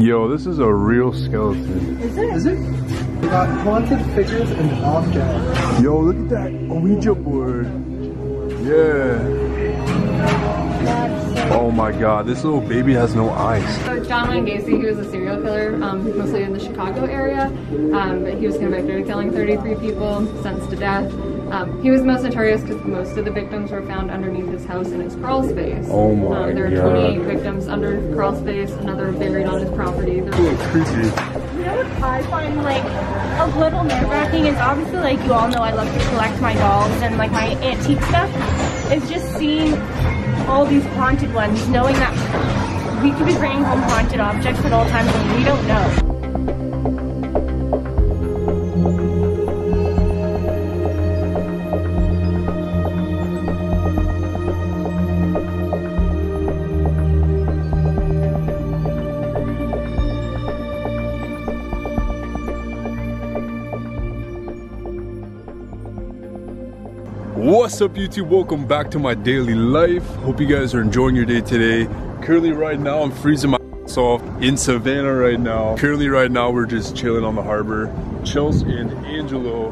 Yo, this is a real skeleton. Is it? Is it? We got haunted figures and objects. Yo, look at that Ouija board. Yeah. Oh my god, this little baby has no eyes. So John Gacy, he was a serial killer, mostly in the Chicago area, but he was convicted of killing 33 people, sentenced to death. He was most notorious because most of the victims were found underneath his house in his crawl space. Oh my there god. are 28 victims under crawl space, another buried on his property. It's creepy. You know what I find like a little nerve-wracking is obviously like you all know I love to collect my dolls and like my antique stuff. It's just seeing all these haunted ones, knowing that we could be bringing home haunted objects at all times and we don't know. What's up YouTube? Welcome back to my daily life. Hope you guys are enjoying your day today. Currently right now I'm freezing my ass off in Savannah right now. Currently right now we're just chilling on the harbor. Chelsea and Angelo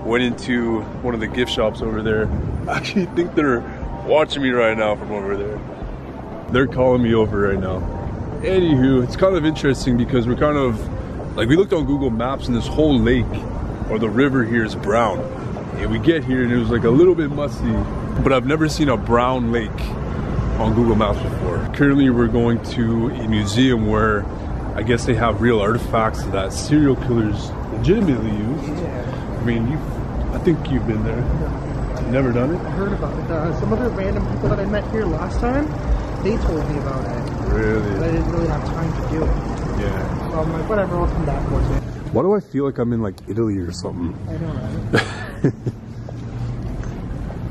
went into one of the gift shops over there. I actually think they're watching me right now from over there. They're calling me over right now. Anywho, it's kind of interesting because we're kind of like, we looked on Google Maps and this whole lake or the river here is brown. And we get here and it was like a little bit musty, but I've never seen a brown lake on Google Maps before. Currently we're going to a museum where I guess they have real artifacts that serial killers legitimately use. Yeah. I mean, I think you've been there. You've never done it? I heard about it. Some other random people that I met here last time, they told me about it. Really? But I didn't really have time to do it. Yeah. So I'm like, whatever, I'll come back for it. Why do I feel like I'm in like Italy or something? I know, right?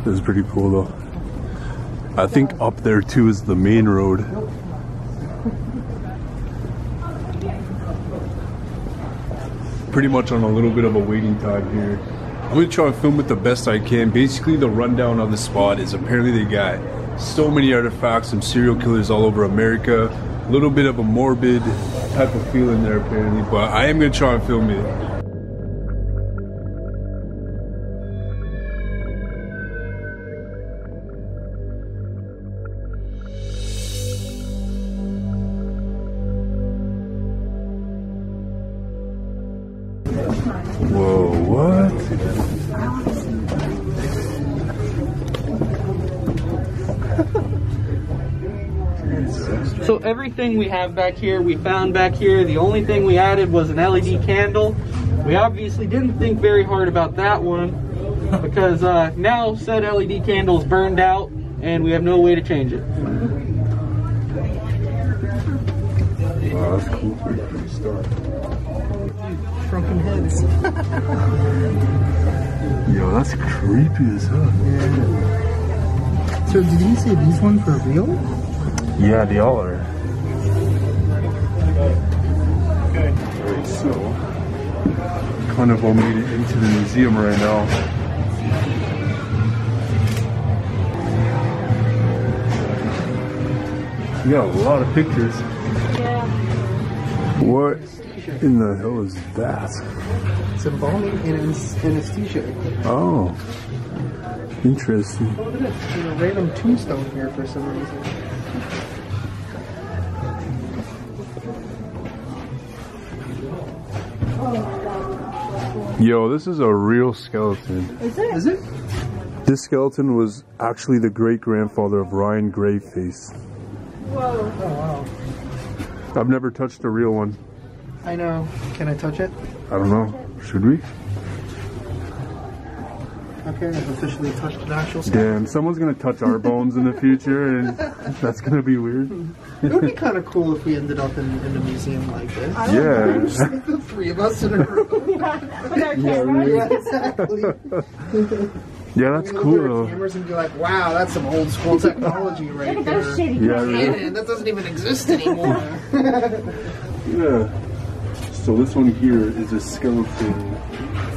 This is pretty cool though. I think up there too is the main road. Pretty much on a little bit of a waiting time here. I'm gonna try to film it the best I can. Basically the rundown of the spot is apparently they got so many artifacts from serial killers all over America. A little bit of a morbid type of feeling there apparently, but I am gonna try and film it. Whoa, what? So everything we have back here, we found back here. The only thing we added was an LED candle. We obviously didn't think very hard about that one because now said LED candle is burned out and we have no way to change it. Wow, that's cool for a start. Shrunken heads. Yo, that's creepy as hell. Yeah. So did you say these ones were real? Yeah, they all are. Alright, so kind of all made it into the museum right now. You got a lot of pictures. Yeah. What in the hell is that? It's embalming and anesthesia. Oh, interesting. Oh, look at this. There's a random tombstone here for some reason. Yo, this is a real skeleton. Is it? Is it? This skeleton was actually the great-grandfather of Ryan Grayface. Whoa. Oh, wow. I've never touched a real one. I know. Can I touch it? I don't know. Should we? Okay, I've officially touched an actual skeleton. Damn, someone's gonna touch our bones in the future and that's gonna be weird. It would be kind of cool if we ended up in a museum like this. Yeah. Just like the three of us in a room. With our cameras. Yeah, exactly. Yeah, that's We cool look at our though. cameras and be like, wow, that's some old school technology right Look at there. those shitty Yeah, cameras. really. Man, that doesn't even exist anymore. Yeah. So this one here is a skeleton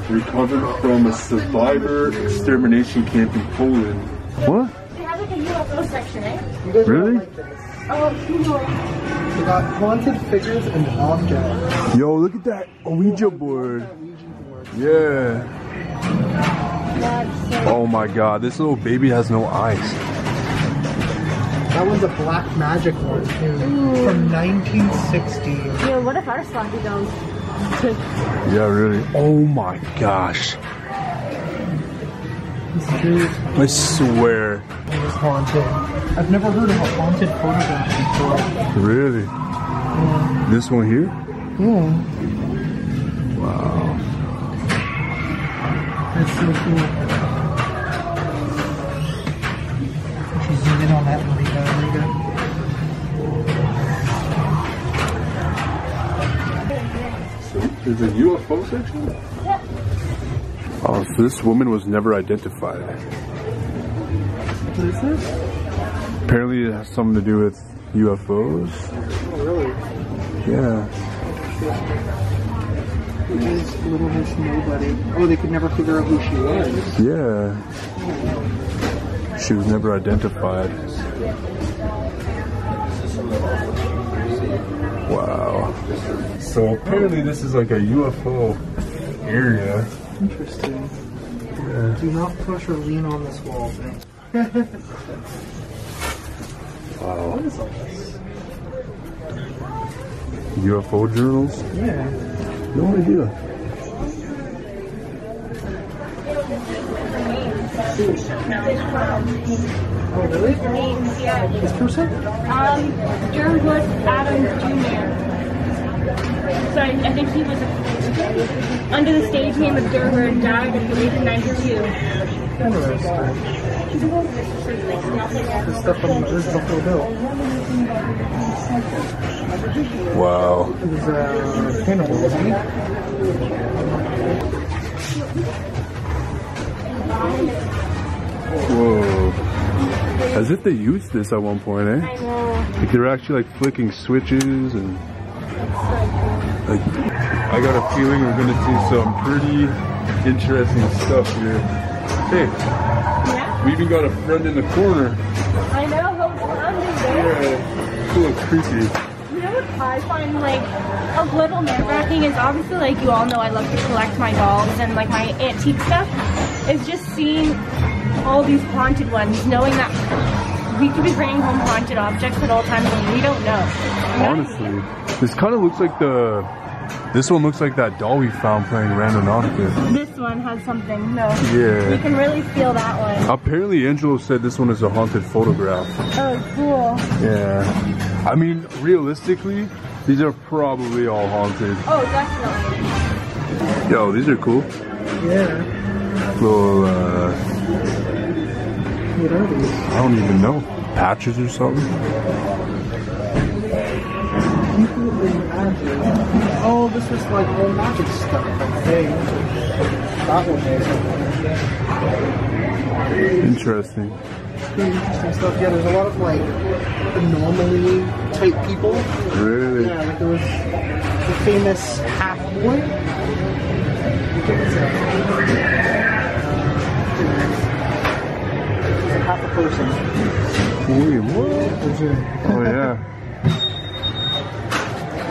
recovered from a survivor extermination camp in Poland. What? They have like a UFO section, eh? You guys are Really? like this. Oh, cool. We got haunted figures and objects. Yo, look at that Ouija board. Yeah. Oh my god, this little baby has no eyes. That one's a black magic one too, from 1960. Yo, what if our sloppy goes? Yeah, really. Oh my gosh. I swear. It was haunted. I've never heard of a haunted photograph before. Really? Yeah. This one here? Yeah. Wow. That's so cool. She's zooming in on that one. There's a UFO section? Yeah. Oh, so this woman was never identified. What is this? Apparently it has something to do with UFOs. Oh, really? Yeah. Who is Little Miss Nobody? Oh, they could never figure out who she was. Yeah. She was never identified. Wow. So apparently this is like a UFO area. Interesting. Yeah. Do not push or lean on this wall thing. Wow. What is all this? UFO Journals? Yeah. No idea. Oh, really? Yeah. This person? Gingerbread House Jr. So I think he was under the stage name of Gingerbread and died, I believe, in 92. Interesting. This stuff on this is Buffalo Bill. Wow. It was cannibal, wasn't he? Whoa. As if they used this at one point, eh? I know. Like they were actually like flicking switches and like I got a feeling we're gonna see some pretty interesting stuff here. Hey, Yeah? we even got a friend in the corner. I know, what's under there? Yeah, it's a little creepy. You know what I find like a little nerve-wracking is obviously like you all know I love to collect my dolls and like my antique stuff. Is just seeing all these haunted ones, knowing that we could be bringing home haunted objects at all times and we don't know. Honestly, this kind of looks like this one looks like that doll we found playing Randonautica. This one has something, no. Yeah. You can really feel that one. Apparently Angelo said this one is a haunted photograph. Oh, cool. Yeah. I mean, realistically, these are probably all haunted. Oh, definitely. Yo, these are cool. Yeah. Little, What are these? I don't even know. Patches or something? Oh, this was like all magic stuff. Like, hey, that one is Interesting. pretty interesting stuff. Yeah, there's a lot of like anomaly type people. Really? Yeah, like there was the famous half boy. He's a half a person. Wait, what? Oh, yeah.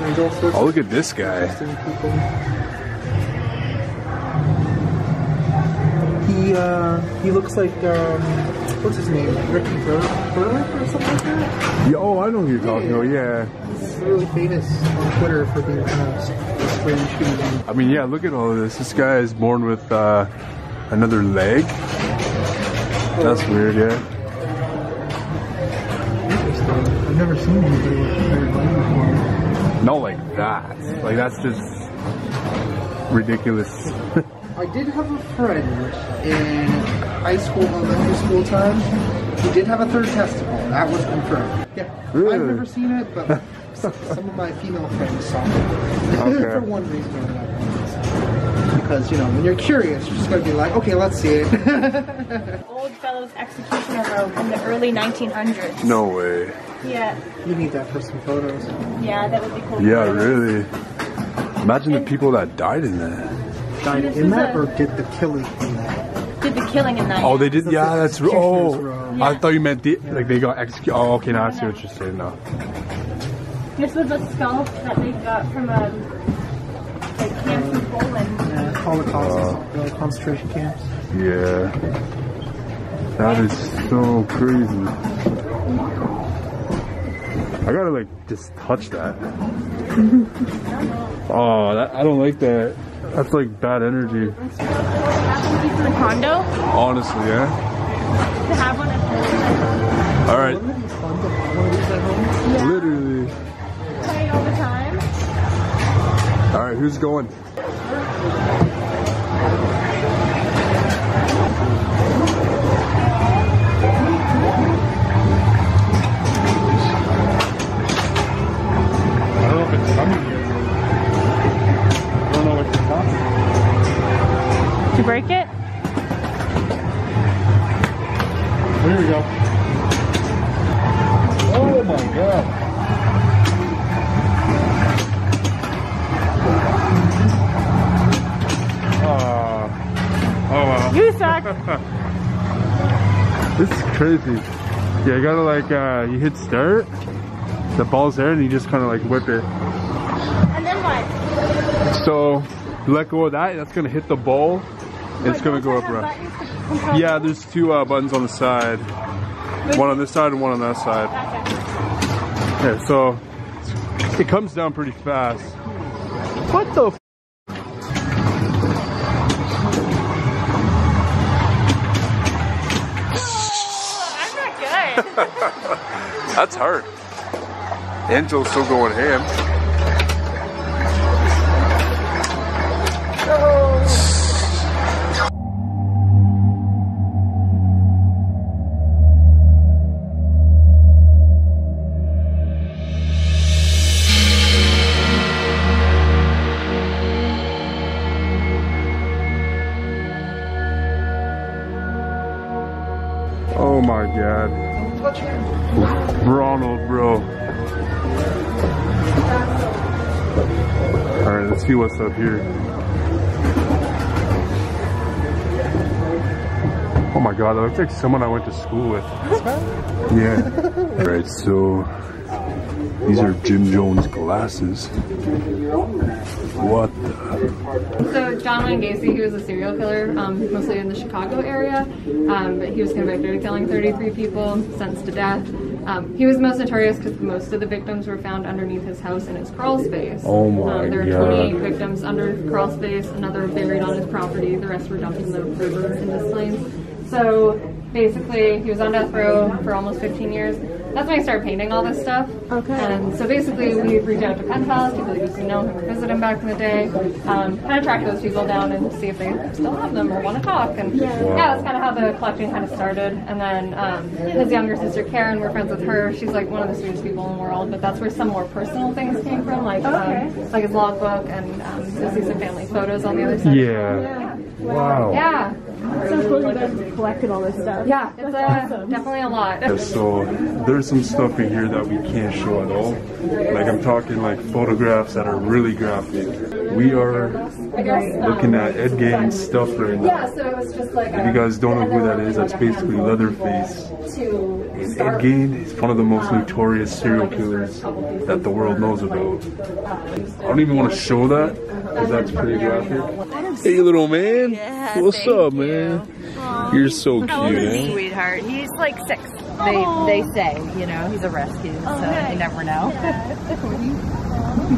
There's all sorts Oh, look at this guy. of interesting people. He looks like what's his name? Ricky Burlick or something like that. Yeah, oh, I know who you're talking about. Yeah. He's really famous on Twitter for being kind of strange human. I mean, yeah, look at all of this. This guy is born with another leg. That's weird, yeah. Interesting. I've never seen anybody with a third leg before. Not like that. Like, that's just ridiculous. I did have a friend in high school, elementary school time, who did have a third testicle. That was confirmed. Yeah. Really? I've never seen it, but some of my female friends saw it. Okay. For one reason or another. Because, you know, when you're curious, you're just going to be like, okay, let's see it. Old Fellows Executioner Road from the early 1900s. No way. Yeah. You need that for some photos. Yeah, that would be cool. Yeah, really. Imagine the people that died in that. Died This in was that a- or did the killing in that? Did the killing in that. Oh, they did? So Yeah, this that's... is Oh, Kitchener's Road. I thought you meant like they got executed. Oh, okay, now I see what you're saying now. This was a skull that they got from a camp in Poland. Yeah, Holocaust, concentration camps. Yeah. That is so crazy. I gotta like just touch that. Oh, I don't like that. That's like bad energy. From the condo. Honestly, yeah. To have one at home. All right. Yeah. Literally. Play all the time. All right, who's going? I don't know if it's coming yet. I don't know what you're talking about. Did you break it? Here we go. Oh my god. Oh wow. You suck. This is crazy. Yeah, you gotta like, you hit start, the ball's there, and you just kind of like whip it. And then what? So, you let go of that, that's gonna hit the ball, and it's gonna go up around. Yeah, there's two buttons on the side. One on this side and one on that side. Yeah, so it comes down pretty fast. What the f? I'm not good. That's hard. Angelo's still going ham. Oh my god. Ronald, bro. Alright, let's see what's up here. Oh my god, that looks like someone I went to school with. Yeah. Alright, so these are Jim Jones glasses. What the? So John Wayne Gacy, he was a serial killer, mostly in the Chicago area, but he was convicted of killing 33 people, sentenced to death. He was most notorious because most of the victims were found underneath his house in his crawl space. Oh my There god. were 28 victims under crawl space, another buried on his property, the rest were dumped in the river in Des Plaines. So basically, he was on death row for almost 15 years. That's when I started painting all this stuff. Okay. And so basically, we reached out to pen pals, people who used to know him or visit him back in the day, kind of track those people down and see if they still have them or want to talk. And yeah, that's kind of how the collecting kind of started. And then his younger sister Karen, we're friends with her. She's like one of the sweetest people in the world. But that's where some more personal things came from, like his logbook, and you'll see some family photos on the other side. Yeah. Wow. Yeah. So cool you guys collected all this stuff. Yeah, it's definitely a lot. So there's some stuff in here that we can't show at all. Like I'm talking like photographs that are really graphic. We are looking at Ed Gein's stuff right now. Yeah, so it was just like. If you guys don't know who that is, that's basically Leatherface. And Ed Gein is one of the most notorious serial killers that the world knows about. I don't even want to show that because that's pretty graphic. Hey little man, what's up, man? You're so cute, eh? Sweetheart. He's like 6. They say, you know, he's a rescue, so you never know.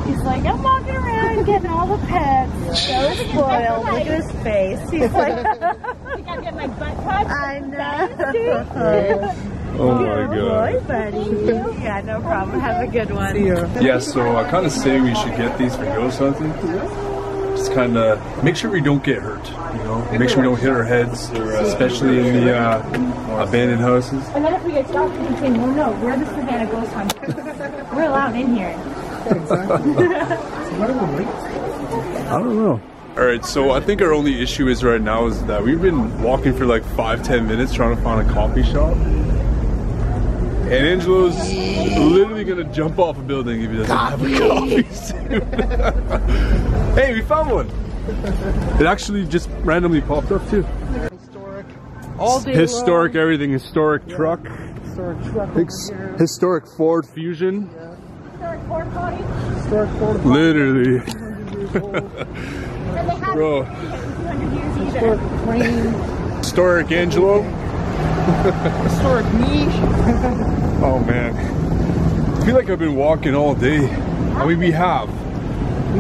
He's like, I'm walking around getting all the pets. So spoiled. Look at his face. He's like, You gotta get my butt touched. I know. Oh my god. Boy, buddy. Yeah, no problem. Have a good one. Yeah, so I kind of say we should get these for ghost hunting. Just kind of make sure we don't get hurt, you know? Make sure we don't hit our heads, especially in the abandoned houses. And then if we get stopped, we can say, no, we're the Savannah Ghost Hunters. We're allowed in here. I don't know. Alright, so I think our only issue is right now is that we've been walking for like 5-10 minutes trying to find a coffee shop. And Angelo's literally gonna jump off a building if he doesn't have a coffee soon. Hey, we found one! It actually just randomly popped up too. Historic. All day Historic long. everything, historic truck. Historic truck. Historic Ford Fusion. porta potty. Historic porta potty. Literally. 200 years old. And they haven't Bro. been hit in 200 years either. Historic plane. Historic Angelo. Historic me. Oh man. I feel like I've been walking all day. I mean, we have.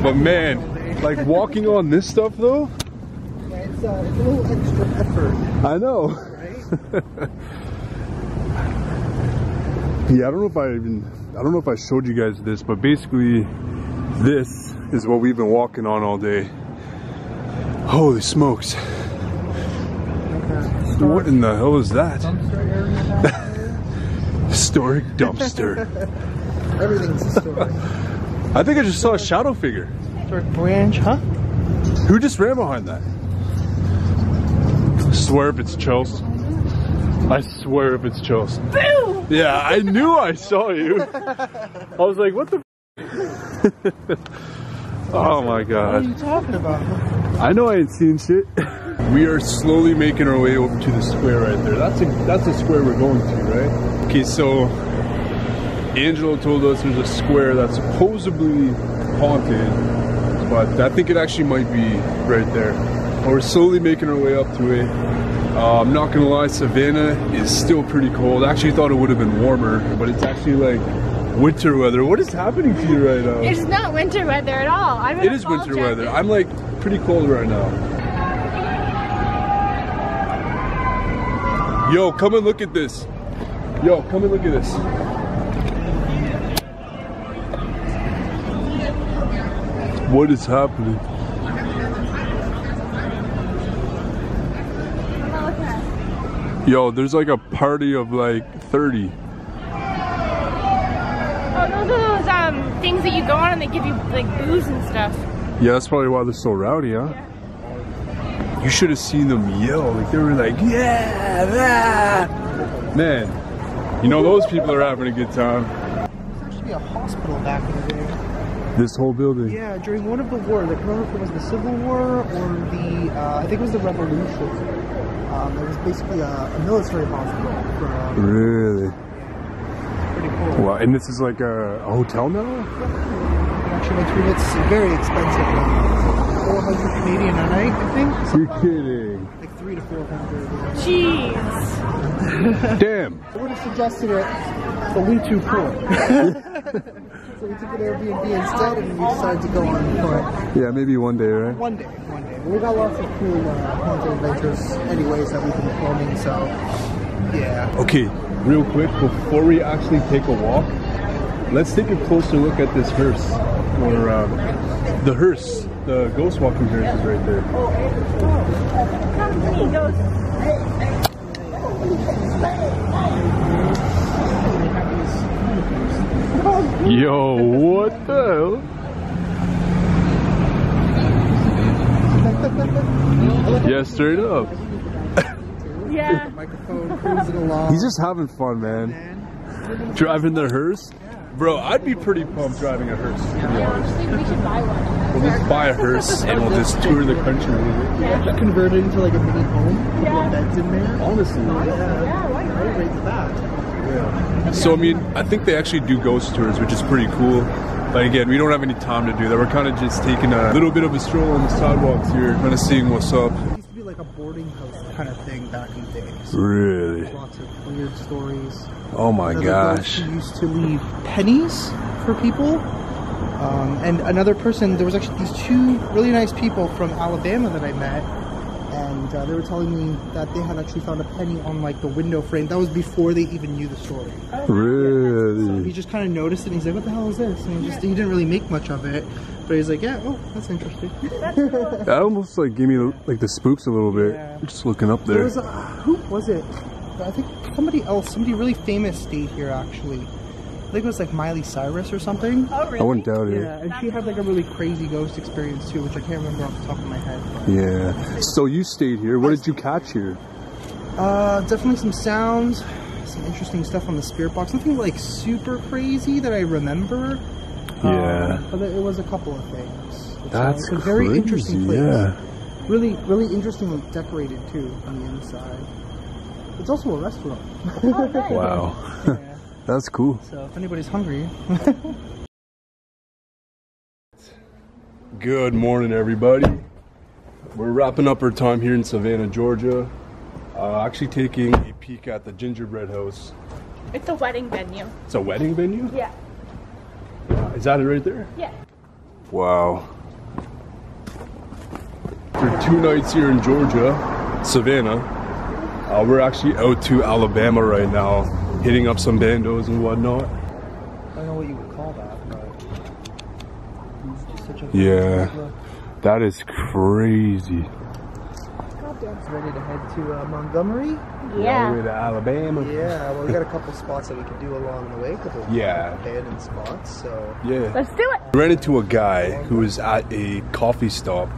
But man, like walking on this stuff though. Yeah, it's a little extra effort. I know. Right? Yeah, I don't know if I showed you guys this, but basically this is what we've been walking on all day. Holy smokes. What in the hell is that? Historic dumpster. Everything's historic. I think I just saw a shadow figure. Historic branch, huh? Who just ran behind that? I swear if it's Chelsea. I swear if it's Chelsea. Boo! Yeah, I knew I saw you. I was like, what the Oh my god. What are you talking about? I know I ain't seen shit. We are slowly making our way over to the square right there. That's the square we're going to, right? Okay, so Angelo told us there's a square that's supposedly haunted, but I think it actually might be right there. But we're slowly making our way up to it. I'm not gonna lie, Savannah is still pretty cold. I actually thought it would have been warmer, but it's actually like winter weather. What is happening to you right now? It's not winter weather at all. I'm in It a is fall winter jacket. weather. I'm like pretty cold right now. Yo, come and look at this. Yo, come and look at this. What is happening? Yo, there's like a party of like 30. Oh, those are those things that you go on and they give you like booze and stuff. Yeah, that's probably why they're so rowdy, huh? Yeah. You should have seen them yell. Like they were like, yeah, yeah. Man, you know those people are having a good time. There was actually a hospital back in the day. This whole building. Yeah, during one of the wars. Like, I don't know if it was the Civil War or the, I think it was the Revolution. It was basically a military hospital. For, Really? pretty cool. Wow, and this is like a hotel now? Actually, it's very expensive now. 400 Canadian a night, I think. You're kidding. Like 300 to 400. Jeez. Damn. I would have suggested it, but we too poor. So we took an Airbnb instead, and we decided to go on foot. Yeah, maybe one day, right? One day. But we got lots of cool haunted adventures anyways that we've been filming, so yeah. Okay, real quick, before we actually take a walk, let's take a closer look at this hearse. Or the hearse. The ghost walking hearse is right there. Company goes. Yo, what the hell? Yeah, straight up. Yeah. Microphone cruising along. He's just having fun, man. Driving the hearse? Bro, I'd be pretty pumped driving a hearse, to be honest. We should buy one. We'll just buy a hearse and we'll just tour the country with it. Yeah. Converted into like a mini home. Couple Yeah. of beds in there. Honestly. Yeah, why not? right, right to that. Yeah. So, I mean, I think they actually do ghost tours, which is pretty cool. But again, we don't have any time to do that. We're kind of just taking a little bit of a stroll on the sidewalks here, kind of seeing what's up. It used to be like a boarding house kind of thing back in the day. So Really? lots of weird stories. Oh my Another gosh. ghost who used to leave pennies for people. And another person, there was actually these two really nice people from Alabama that I met. And they were telling me that they had actually found a penny on like the window frame. That was before they even knew the story. So he Really? just kind of noticed it and he's like, what the hell is this? And he didn't really make much of it. But he's like, yeah, oh, that's interesting. That almost like gave me like the spooks a little bit. Yeah. Just looking up There there. was a, who was it? I think somebody really famous stayed here actually. I think it was like Miley Cyrus or something. Oh, really? I wouldn't doubt it. Yeah, and she had like a really crazy ghost experience too, which I can't remember off the top of my head. Yeah. So you stayed here. What did you catch here? Definitely some sounds, some interesting stuff on the spirit box. Nothing like super crazy that I remember. Yeah. But it was a couple of things. That's it's a very crazy, interesting place. yeah. Really, really interestingly decorated too on the inside. It's also a restaurant. Wow. Yeah. That's cool. So if anybody's hungry. Good morning, everybody. We're wrapping up our time here in Savannah, Georgia. Actually taking a peek at the Gingerbread House. It's a wedding venue. It's a wedding venue? Yeah. Is that it right there? Yeah. Wow. For 2 nights here in Georgia, Savannah, we're actually out to Alabama right now, hitting up some bandos and whatnot. I don't know what you would call that, but it's just such a Yeah, that is crazy. It's ready to head to Montgomery. All the way Yeah. to Alabama. Yeah, well, we got a couple spots that we could do along the way, a couple abandoned spots. So Yeah. Let's do it. We ran into a guy who was at a coffee stop,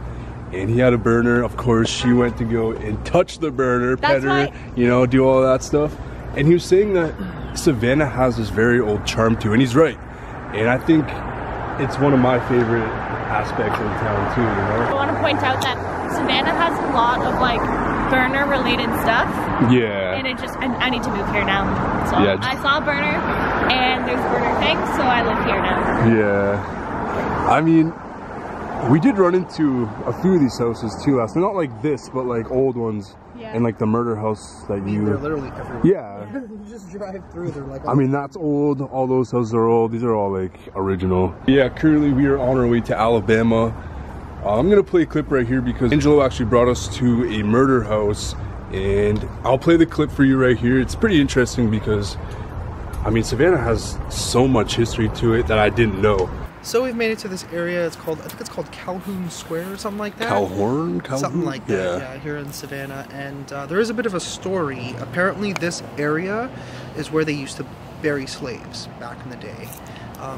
and he had a burner. Of course, she went to go and touch the burner, pet That's her, right. you know, do all that stuff. And he was saying that Savannah has this very old charm to it, and he's right. And I think it's one of my favorite aspects of the town too, you know? I want to point out that Savannah has a lot of like burner related stuff. Yeah. And it just, I need to move here now. So Yeah. I saw a burner and there's burner things, so I live here now. Yeah. I mean, we did run into a few of these houses too last night. Not like this, but like old ones. Yeah. And like the murder house that they're you... literally everywhere. Yeah. You just drive through, they're like. I mean, that's old. All those houses are old. These are all like original. Yeah, currently we are on our way to Alabama. I'm gonna play a clip right here because Angelo actually brought us to a murder house, and I'll play the clip for you right here. It's pretty interesting because, I mean, Savannah has so much history to it that I didn't know. So we've made it to this area. It's called, I think it's called Calhoun Square or something like that. Calhoun? Something like that, yeah, here in Savannah. And there is a bit of a story. Apparently this area is where they used to bury slaves back in the day.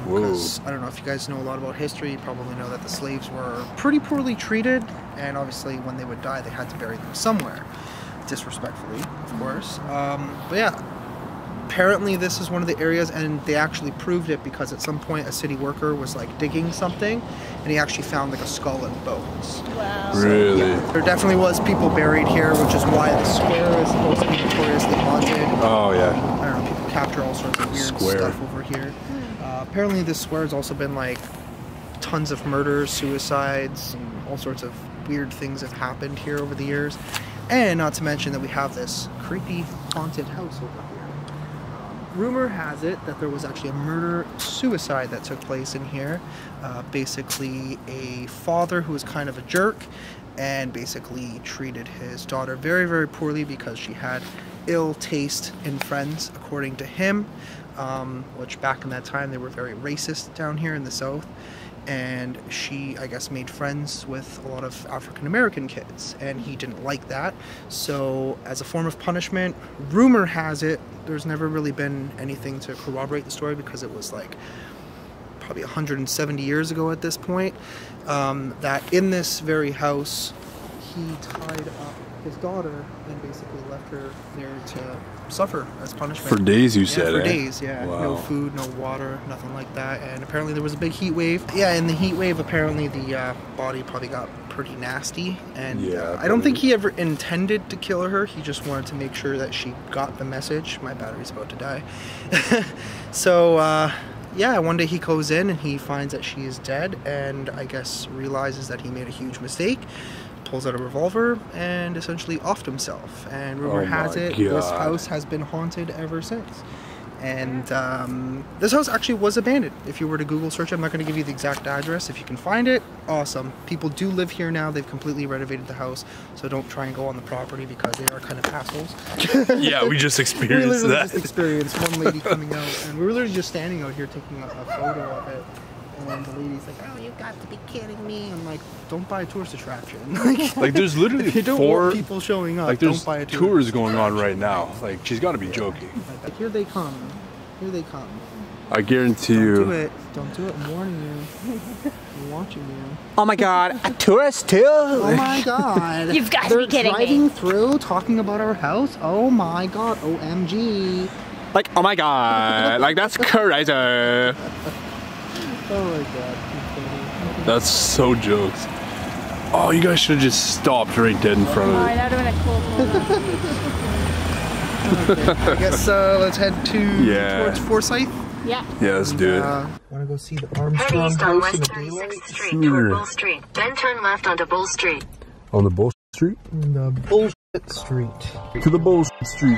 Because, I don't know if you guys know a lot about history, you probably know that the slaves were pretty poorly treated. And obviously when they would die, they had to bury them somewhere. Disrespectfully, of course. But yeah. Apparently this is one of the areas, and they actually proved it because at some point a city worker was like digging something and he actually found like a skull and bones. Wow. Really? Yeah, there definitely was people buried here, which is why the square is supposed to be notoriously haunted. Oh, yeah. I don't know, people capture all sorts of weird stuff over here. Apparently this square has also been like tons of murders, suicides, and all sorts of weird things have happened here over the years. And not to mention that we have this creepy haunted house over here. Rumor has it that there was actually a murder-suicide that took place in here. Basically, a father who was kind of a jerk and basically treated his daughter very, very poorly because she had ill taste in friends, according to him. Which back in that time, they were very racist down here in the South. And she, I guess, made friends with a lot of African-American kids, and he didn't like that. So as a form of punishment, rumor has it, there's never really been anything to corroborate the story because it was like probably 170 years ago at this point, that in this very house, he tied up his daughter and basically left her there to suffer as punishment. For days, you said, For eh? days, yeah. Wow. No food, no water, nothing like that. And apparently there was a big heat wave. Yeah, in the heat wave, apparently the body probably got pretty nasty. And Yeah, I don't think he ever intended to kill her. He just wanted to make sure that she got the message. My battery's about to die. So, yeah, one day he goes in and he finds that she is dead, and I guess realizes that he made a huge mistake. Pulls out a revolver and essentially offed himself. And rumor has it, this house has been haunted ever since. And this house actually was abandoned. If you were to Google search it, I'm not going to give you the exact address. If you can find it, awesome. People do live here now. They've completely renovated the house, so don't try and go on the property because they are kind of assholes. Yeah, we just We experienced literally that. just experienced one lady coming out, and we were literally just standing out here taking a photo of it. And the lady's like, "Oh, you got to be kidding me!" I'm like, "Don't buy a tourist attraction." Like, there's literally if you don't 4 want people showing up, like there's don't buy a tours going on right now. Like, she's got to be joking. Like, here they come. Here they come. I guarantee Don't you. do it. Don't do it. I'm warning you. I'm watching you. Oh my god, a tourist too? Oh my god. You've got to They're be kidding driving me. through, talking about our house. Oh my god. OMG. Like, oh my god, like that's crazy. Oh my god. That's so jokes. Oh, you guys should have just stopped right dead in front of it. That would have been a cool I guess let's head to Yeah. towards Forsyth. Yeah. Yeah, let's do it. Want to go see the Head Armstrong east on house in West the 36th daylight? Street Sure. toward Bull Street. Then turn left onto Bull Street. On the Bull Street? In the bullshit street. To the Bull Street.